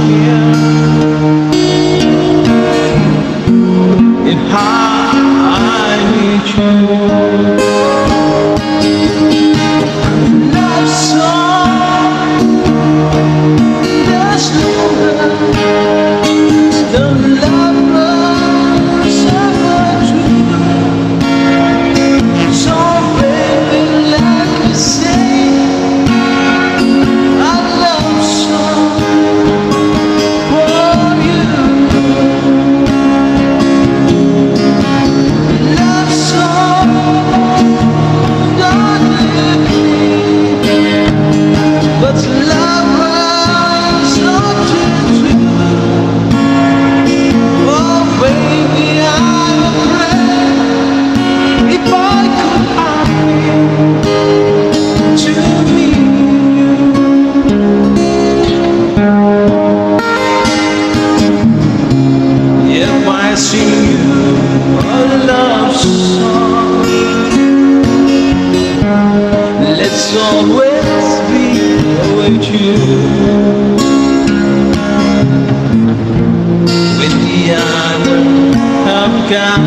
here if I need you. Love song that's longer. The lovers are true. So baby, let me sing a love song for you. Love song, don't leave me, but lovers are true. Oh baby, I'm afraid if I could hide to meet you. If I sing you a love song, let's always be with you. With the other I've got